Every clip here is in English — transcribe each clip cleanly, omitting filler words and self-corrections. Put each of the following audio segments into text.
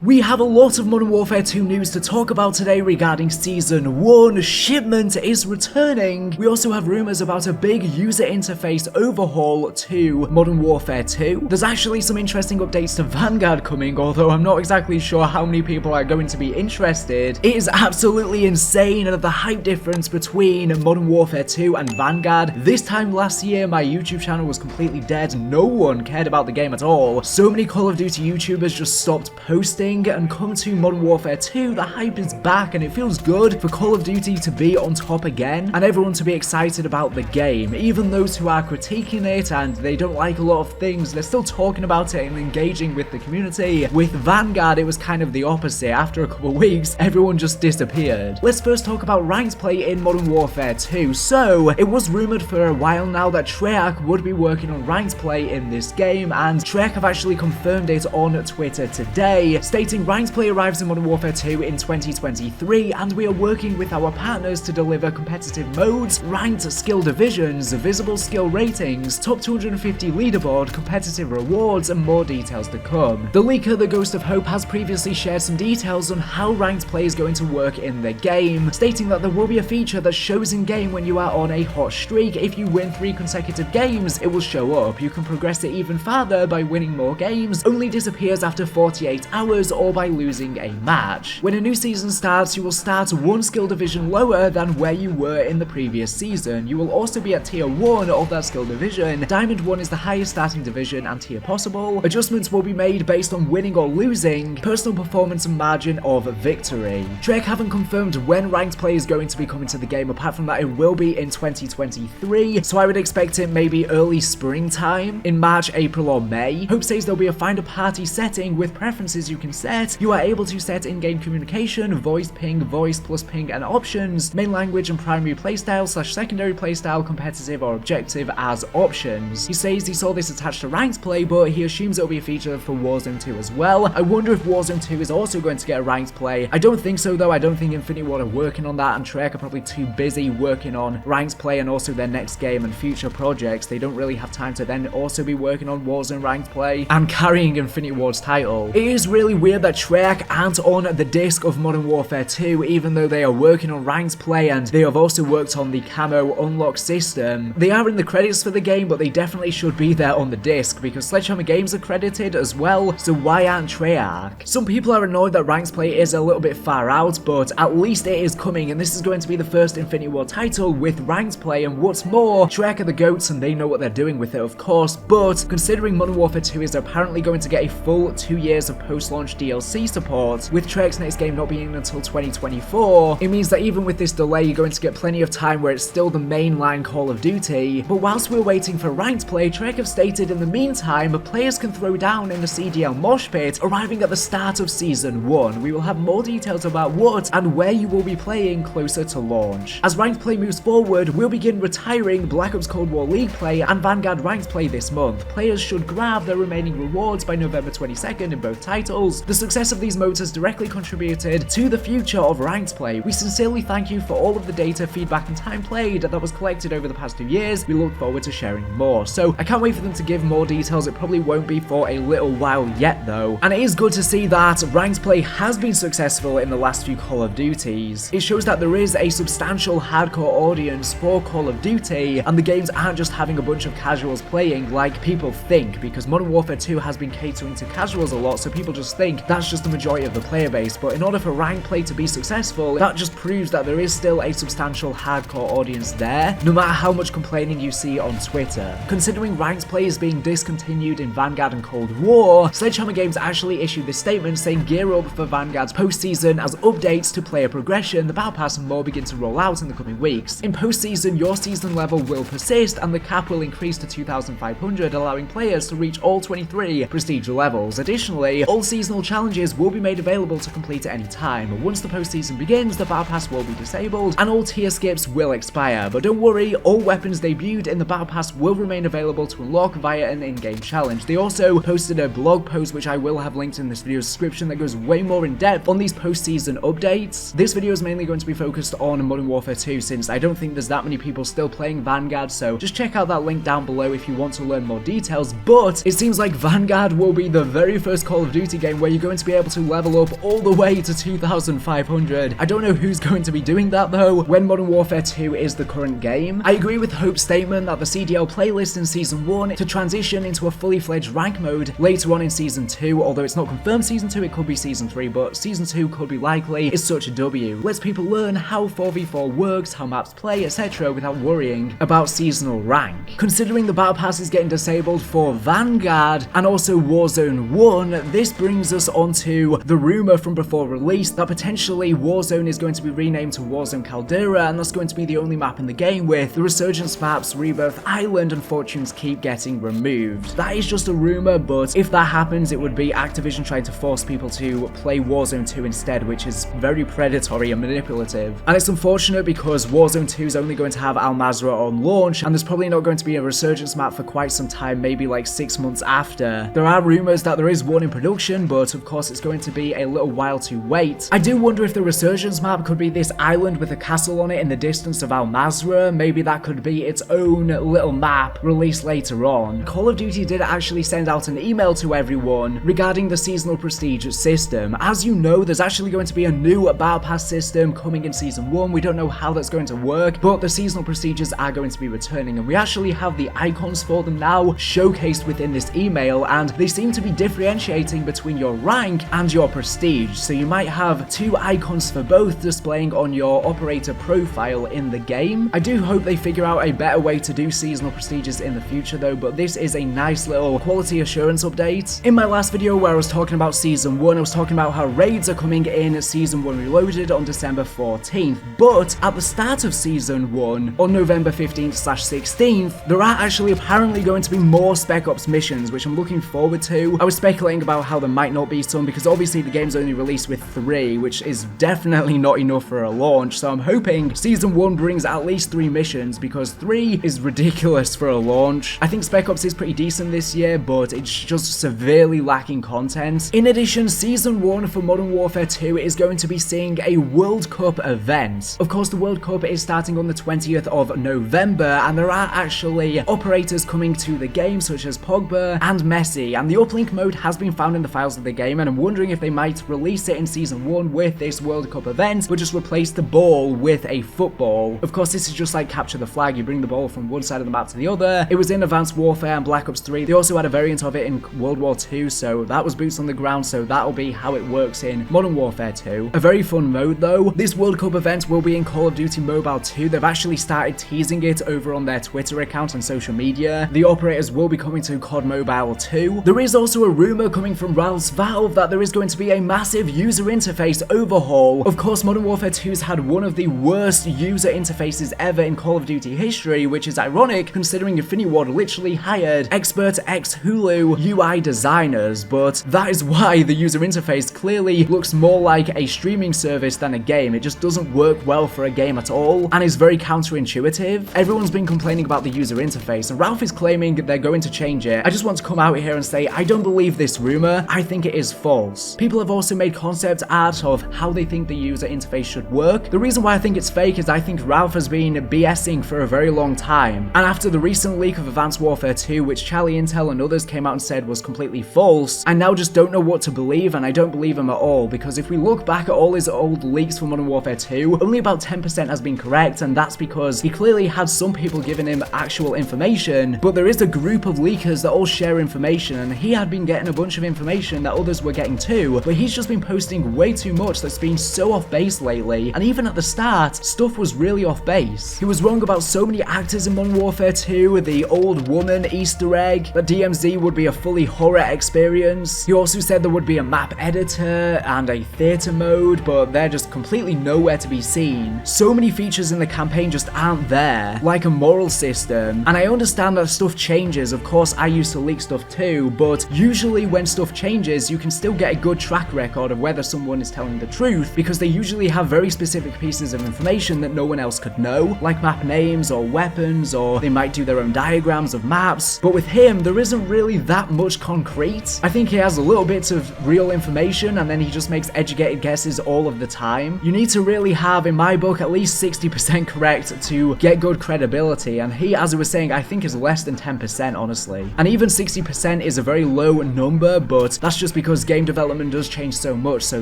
We have a lot of Modern Warfare 2 news to talk about today regarding Season 1. Shipment is returning. We also have rumors about a big user interface overhaul to Modern Warfare 2. There's actually some interesting updates to Vanguard coming, although I'm not exactly sure how many people are going to be interested. It is absolutely insane the hype difference between Modern Warfare 2 and Vanguard. This time last year, my YouTube channel was completely dead. No one cared about the game at all. So many Call of Duty YouTubers just stopped posting, and come to Modern Warfare 2, the hype is back and it feels good for Call of Duty to be on top again and everyone to be excited about the game. Even those who are critiquing it and they don't like a lot of things, they're still talking about it and engaging with the community. With Vanguard, it was kind of the opposite. After a couple of weeks, everyone just disappeared. Let's first talk about ranked play in Modern Warfare 2. So, it was rumored for a while now that Treyarch would be working on ranked play in this game, and Treyarch have actually confirmed it on Twitter today, stating ranked play arrives in Modern Warfare 2 in 2023, and we are working with our partners to deliver competitive modes, ranked skill divisions, visible skill ratings, top 250 leaderboard, competitive rewards, and more details to come. The leaker, the Ghost of Hope, has previously shared some details on how ranked play is going to work in the game, stating that there will be a feature that shows in game when you are on a hot streak. If you win 3 consecutive games, it will show up. You can progress it even farther by winning more games, only disappears after 48 hours or by losing a match. When a new season starts, you will start 1 skill division lower than where you were in the previous season. You will also be at tier 1 of that skill division. Diamond 1 is the highest starting division and tier possible. Adjustments will be made based on winning or losing, personal performance and margin of victory. Treyarch haven't confirmed when ranked play is going to be coming to the game. Apart from that, it will be in 2023, so I would expect it maybe early springtime in March, April or May. Hope says there'll be a find a party setting with preferences you can set. You are able to set in-game communication, voice ping, voice plus ping, and options, main language and primary playstyle / secondary playstyle, competitive or objective as options. He says he saw this attached to ranked play, but he assumes it'll be a feature for Warzone 2 as well. I wonder if Warzone 2 is also going to get a ranked play. I don't think so though. I don't think Infinity Ward are working on that, and Treyarch are probably too busy working on ranked play and also their next game and future projects. They don't really have time to then also be working on Warzone ranked play and carrying Infinity Ward's title. It is really weird that Treyarch aren't on the disc of Modern Warfare 2, even though they are working on ranked play and they have also worked on the camo unlock system. They are in the credits for the game, but they definitely should be there on the disc because Sledgehammer Games are credited as well, so why aren't Treyarch? Some people are annoyed that ranked play is a little bit far out, but at least it is coming, and this is going to be the first Infinity Ward title with ranked play, and what's more, Treyarch are the goats and they know what they're doing with it, of course, but considering Modern Warfare 2 is apparently going to get a full 2 years of post-launch DLC support, with Treyarch's next game not being until 2024, it means that even with this delay, you're going to get plenty of time where it's still the mainline Call of Duty. But whilst we're waiting for ranked play, Treyarch have stated in the meantime, players can throw down in the CDL Moshpit, arriving at the start of Season 1. We will have more details about what and where you will be playing closer to launch. As ranked play moves forward, we'll begin retiring Black Ops Cold War League play and Vanguard ranked play this month. Players should grab their remaining rewards by November 22nd in both titles. The success of these modes has directly contributed to the future of ranked play. We sincerely thank you for all of the data, feedback and time played that was collected over the past 2 years. We look forward to sharing more. So I can't wait for them to give more details. It probably won't be for a little while yet though. And it is good to see that ranked play has been successful in the last few Call of Duties. It shows that there is a substantial hardcore audience for Call of Duty and the games aren't just having a bunch of casuals playing like people think, because Modern Warfare 2 has been catering to casuals a lot, so people just think that's just the majority of the player base. But in order for ranked play to be successful, that just proves that there is still a substantial hardcore audience there, no matter how much complaining you see on Twitter. Considering ranked play is being discontinued in Vanguard and Cold War, Sledgehammer Games actually issued this statement saying gear up for Vanguard's postseason as updates to player progression, the battle pass and more begin to roll out in the coming weeks. In postseason, your season level will persist and the cap will increase to 2,500, allowing players to reach all 23 prestige levels. Additionally, all seasonal challenges will be made available to complete at any time. Once the postseason begins, the battle pass will be disabled and all tier skips will expire. But don't worry, all weapons debuted in the battle pass will remain available to unlock via an in-game challenge. They also posted a blog post, which I will have linked in this video's description, that goes way more in depth on these postseason updates. This video is mainly going to be focused on Modern Warfare 2 since I don't think there's that many people still playing Vanguard, so just check out that link down below if you want to learn more details. But it seems like Vanguard will be the very first Call of Duty game where where you're going to be able to level up all the way to 2,500. I don't know who's going to be doing that though when Modern Warfare 2 is the current game. I agree with Hope's statement that the CDL playlist in Season 1 to transition into a fully fledged rank mode later on in Season 2, although it's not confirmed Season 2, it could be Season 3, but Season 2 could be likely, is such a W. Lets people learn how 4v4 works, how maps play, etc. without worrying about seasonal rank. Considering the Battle Pass is getting disabled for Vanguard and also Warzone 1, this brings us onto the rumor from before release that potentially Warzone is going to be renamed to Warzone Caldera, and that's going to be the only map in the game with the Resurgence maps, Rebirth Island and Fortunes keep getting removed. That is just a rumor, but if that happens, it would be Activision trying to force people to play Warzone 2 instead, which is very predatory and manipulative. And it's unfortunate because Warzone 2 is only going to have Al Mazrah on launch, and there's probably not going to be a Resurgence map for quite some time, maybe like 6 months after. There are rumors that there is one in production, but of course it's going to be a little while to wait. I do wonder if the Resurgence map could be this island with a castle on it in the distance of Al Mazrah. Maybe that could be its own little map released later on. Call of Duty did actually send out an email to everyone regarding the seasonal prestige system. As you know, there's actually going to be a new Battle Pass system coming in Season 1. We don't know how that's going to work, but the seasonal prestiges are going to be returning, and we actually have the icons for them now showcased within this email, and they seem to be differentiating between your rank and your prestige. So you might have two icons for both displaying on your operator profile in the game. I do hope they figure out a better way to do seasonal prestiges in the future though, but this is a nice little quality assurance update. In my last video where I was talking about Season 1, I was talking about how raids are coming in Season 1 Reloaded on December 14th, but at the start of Season 1, on November 15th/16th, there are actually apparently going to be more Spec Ops missions, which I'm looking forward to. I was speculating about how there might not be some, because obviously the game's only released with 3, which is definitely not enough for a launch, so I'm hoping Season 1 brings at least 3 missions, because 3 is ridiculous for a launch. I think Spec Ops is pretty decent this year, but it's just severely lacking content. In addition, Season 1 for Modern Warfare 2 is going to be seeing a World Cup event. Of course, the World Cup is starting on the 20th of November, and there are actually operators coming to the game, such as Pogba and Messi, and the Uplink mode has been found in the files of the game, and I'm wondering if they might release it in Season 1 with this World Cup event, but just replace the ball with a football. Of course, this is just like capture the flag. You bring the ball from one side of the map to the other. It was in Advanced Warfare and Black Ops 3. They also had a variant of it in World War 2, so that was boots on the ground, so that'll be how it works in Modern Warfare 2. A very fun mode though. This World Cup event will be in Call of Duty Mobile 2. They've actually started teasing it over on their Twitter account and social media. The operators will be coming to COD Mobile 2. There is also a rumor coming from Ralph's Valve that there is going to be a massive user interface overhaul. Of course, Modern Warfare 2's had one of the worst user interfaces ever in Call of Duty history, which is ironic considering Infinity Ward literally hired expert ex-Hulu UI designers, but that is why the user interface clearly looks more like a streaming service than a game. It just doesn't work well for a game at all, and is very counterintuitive. Everyone's been complaining about the user interface, and Ralph is claiming they're going to change it. I just want to come out here and say I don't believe this rumor. I think it is false. People have also made concept art of how they think the user interface should work. The reason why I think it's fake is I think Ralph has been BSing for a very long time, and after the recent leak of Advanced Warfare 2, which Charlie Intel and others came out and said was completely false, I now just don't know what to believe, and I don't believe him at all, because if we look back at all his old leaks for Modern Warfare 2, only about 10% has been correct, and that's because he clearly had some people giving him actual information, but there is a group of leakers that all share information, and he had been getting a bunch of information that others were getting too, but he's just been posting way too much that's been so off base lately, and even at the start, stuff was really off base. He was wrong about so many actors in Modern Warfare 2, the old woman Easter egg, that DMZ would be a fully horror experience. He also said there would be a map editor and a theater mode, but they're just completely nowhere to be seen. So many features in the campaign just aren't there, like a moral system, and I understand that stuff changes. Of course, I used to leak stuff too, but usually when stuff changes, you can still get a good track record of whether someone is telling the truth, because they usually have very specific pieces of information that no one else could know, like map names or weapons, or they might do their own diagrams of maps. But with him, there isn't really that much concrete. I think he has a little bit of real information, and then he just makes educated guesses all of the time. You need to really have, in my book, at least 60% correct to get good credibility, and he, as I was saying, I think is less than 10%, honestly. And even 60% is a very low number, but that's just because because game development does change so much, so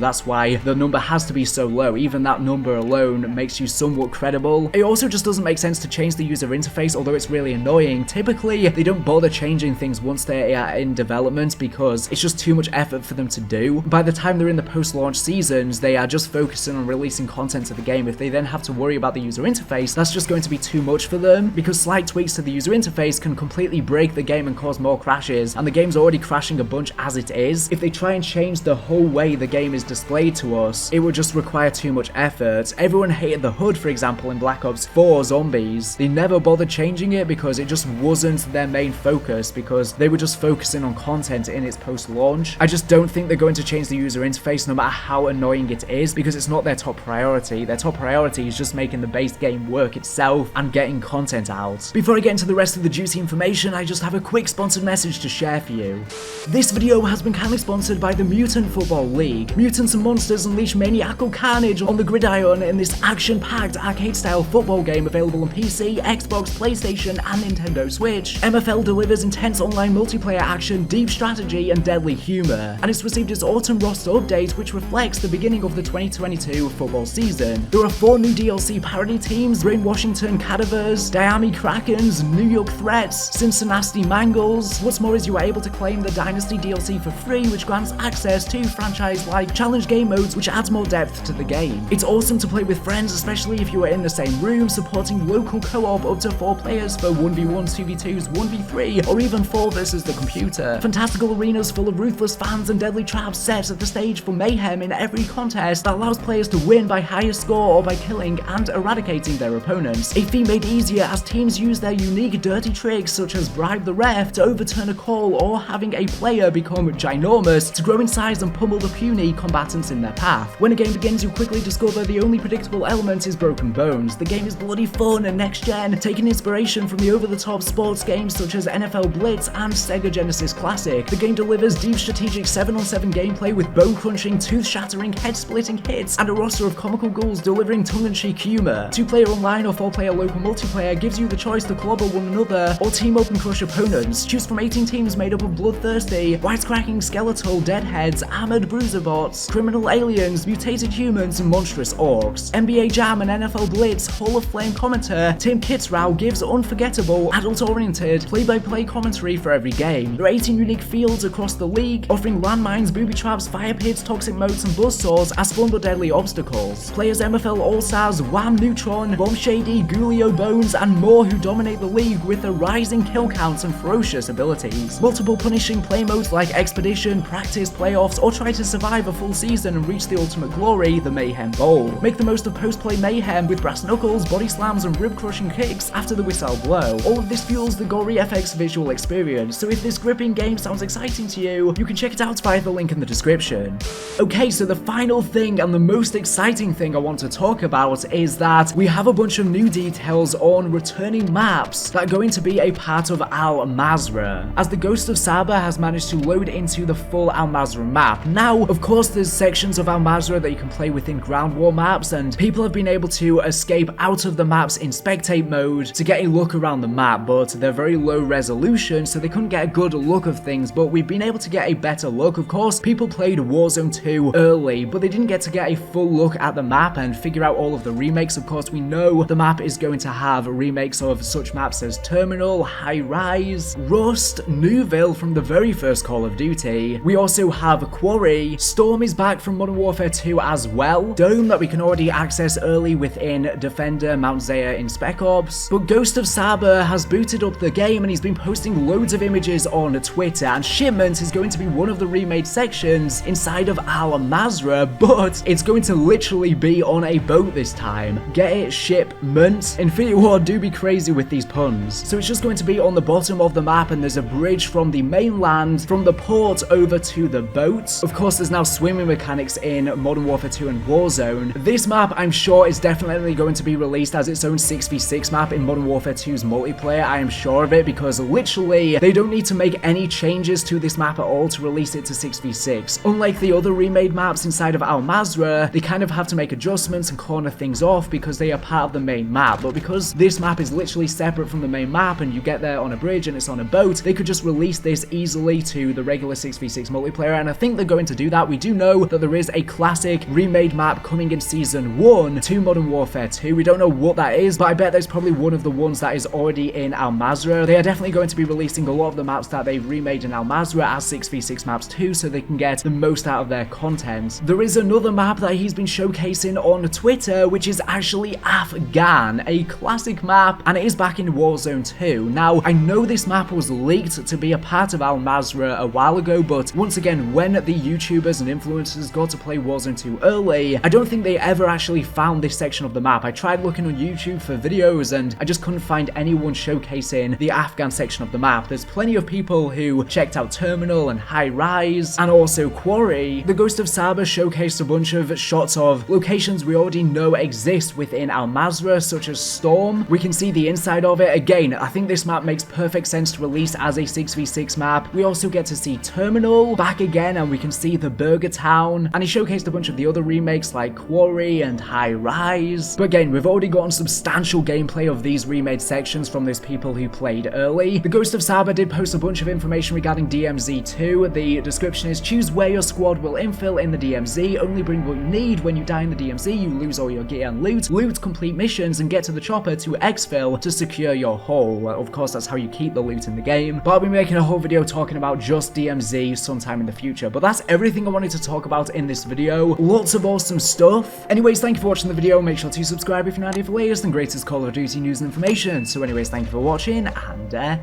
that's why the number has to be so low. Even that number alone makes you somewhat credible. It also just doesn't make sense to change the user interface, although it's really annoying. Typically, they don't bother changing things once they are in development because it's just too much effort for them to do. By the time they're in the post-launch seasons, they are just focusing on releasing content to the game. If they then have to worry about the user interface, that's just going to be too much for them, because slight tweaks to the user interface can completely break the game and cause more crashes, and the game's already crashing a bunch as it is. If they try and change the whole way the game is displayed to us, it would just require too much effort. Everyone hated the HUD, for example, in Black Ops 4 Zombies. They never bothered changing it because it just wasn't their main focus, because they were just focusing on content in its post-launch. I just don't think they're going to change the user interface no matter how annoying it is, because it's not their top priority. Their top priority is just making the base game work itself and getting content out. Before I get into the rest of the juicy information, I just have a quick sponsored message to share for you. This video has been kindly sponsored by the Mutant Football League. Mutants and monsters unleash maniacal carnage on the gridiron in this action-packed arcade-style football game available on PC, Xbox, PlayStation, and Nintendo Switch. MFL delivers intense online multiplayer action, deep strategy, and deadly humor, and it's received its autumn roster update, which reflects the beginning of the 2022 football season. There are 4 new DLC parody teams: Brain Washington Cadavers, Diami Krakens, New York Threats, Cincinnati Mangles. What's more is you are able to claim the Dynasty DLC for free, which grants access to franchise-like challenge game modes, which adds more depth to the game. It's awesome to play with friends, especially if you are in the same room, supporting local co-op up to 4 players for 1v1s, 2v2s, 1v3, or even 4 versus the computer. Fantastical arenas full of ruthless fans and deadly traps set at the stage for mayhem in every contest that allows players to win by highest score or by killing and eradicating their opponents. A feat made easier as teams use their unique dirty tricks such as bribe the ref to overturn a call, or having a player become ginormous to grow in size and pummel the puny combatants in their path. When a game begins, you quickly discover the only predictable element is broken bones. The game is bloody fun and next-gen, taking inspiration from the over-the-top sports games such as NFL Blitz and Sega Genesis Classic. The game delivers deep strategic 7-on-7 gameplay with bone-crunching, tooth-shattering, head-splitting hits, and a roster of comical ghouls delivering tongue-in-cheek humor. 2-player online or 4-player local multiplayer gives you the choice to clobber one another or team up and crush opponents. Choose from 18 teams made up of bloodthirsty, wisecracking skeletal deadheads, armored bruiser bots, criminal aliens, mutated humans, and monstrous orcs. NBA Jam and NFL Blitz Hall of Fame commentator Tim Kitzrow gives unforgettable, adult-oriented, play-by-play commentary for every game. There are 18 unique fields across the league, offering landmines, booby traps, fire pits, toxic moats, and buzzsaws as fun but deadly obstacles. Players MFL All-Stars, Wham Neutron, Bomb Shady, Gulio Bones, and more who dominate the league with their rising kill counts and ferocious abilities. Multiple punishing play modes like Expedition, Practice, Playoffs, or try to survive a full season and reach the ultimate glory, the Mayhem Bowl. Make the most of post-play mayhem with brass knuckles, body slams, and rib-crushing kicks after the whistle blow. All of this fuels the gory FX visual experience, so if this gripping game sounds exciting to you, you can check it out via the link in the description. Okay, so the final thing and the most exciting thing I want to talk about is that we have a bunch of new details on returning maps that are going to be a part of Al Mazrah, as the Ghost of Saba has managed to load into the full Al Mazrah map. Now, of course, there's sections of Al Mazrah that you can play within ground war maps, and people have been able to escape out of the maps in spectate mode to get a look around the map, but they're very low resolution, so they couldn't get a good look of things, but we've been able to get a better look. Of course, people played Warzone 2 early, but they didn't get to get a full look at the map and figure out all of the remakes. Of course, we know the map is going to have remakes of such maps as Terminal, High Rise, Rust, Newville from the very first Call of Duty. We also have Quarry, Storm is back from Modern Warfare 2 as well, Dome that we can already access early within Defender, Mount Zaya in Spec Ops, but Ghost of Saba has booted up the game and he's been posting loads of images on Twitter, and Shipment is going to be one of the remade sections inside of Al Mazrah, but it's going to literally be on a boat this time. Get it? Shipment? Infinity Ward do be crazy with these puns. So it's just going to be on the bottom of the map, and there's a bridge from the mainland, from the port over to the boat. Of course, there's now swimming mechanics in Modern Warfare 2 and Warzone. This map, I'm sure, is definitely going to be released as its own 6v6 map in Modern Warfare 2's multiplayer. I am sure of it, because literally, they don't need to make any changes to this map at all to release it to 6v6. Unlike the other remade maps inside of Al Mazrah, they kind of have to make adjustments and corner things off because they are part of the main map, but because this map is literally separate from the main map and you get there on a bridge and it's on a boat, they could just release this easily to the regular 6v6 6v6 multiplayer, and I think they're going to do that. We do know that there is a classic remade map coming in Season 1 to Modern Warfare 2. We don't know what that is, but I bet there's probably one of the ones that is already in Al Mazrah. They are definitely going to be releasing a lot of the maps that they've remade in Al Mazrah as 6v6 maps too, so they can get the most out of their content. There is another map that he's been showcasing on Twitter, which is actually Afghan, a classic map, and it is back in Warzone 2. Now, I know this map was leaked to be a part of Al Mazrah a while ago, but once again, when the YouTubers and influencers got to play Warzone 2 early, I don't think they ever actually found this section of the map. I tried looking on YouTube for videos and I just couldn't find anyone showcasing the Afghan section of the map. There's plenty of people who checked out Terminal and High Rise and also Quarry. The Ghost of Saba showcased a bunch of shots of locations we already know exist within Al Mazrah, such as Storm. We can see the inside of it. Again, I think this map makes perfect sense to release as a 6v6 map. We also get to see Terminal back again, and we can see the Burger Town, and he showcased a bunch of the other remakes like Quarry and High Rise. But again, we've already gotten substantial gameplay of these remade sections from those people who played early. The Ghost of Saba did post a bunch of information regarding DMZ2. The description is: choose where your squad will infill in the DMZ, only bring what you need. When you die in the DMZ, you lose all your gear and loot complete missions, and get to the chopper to exfil to secure your hull. Of course, that's how you keep the loot in the game, but I'll be making a whole video talking about just DMZ sometime in the future. But that's everything I wanted to talk about in this video. Lots of awesome stuff. Anyways, thank you for watching the video. Make sure to subscribe if you're not here for latest and greatest Call of Duty news and information. So anyways, thank you for watching, and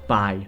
bye.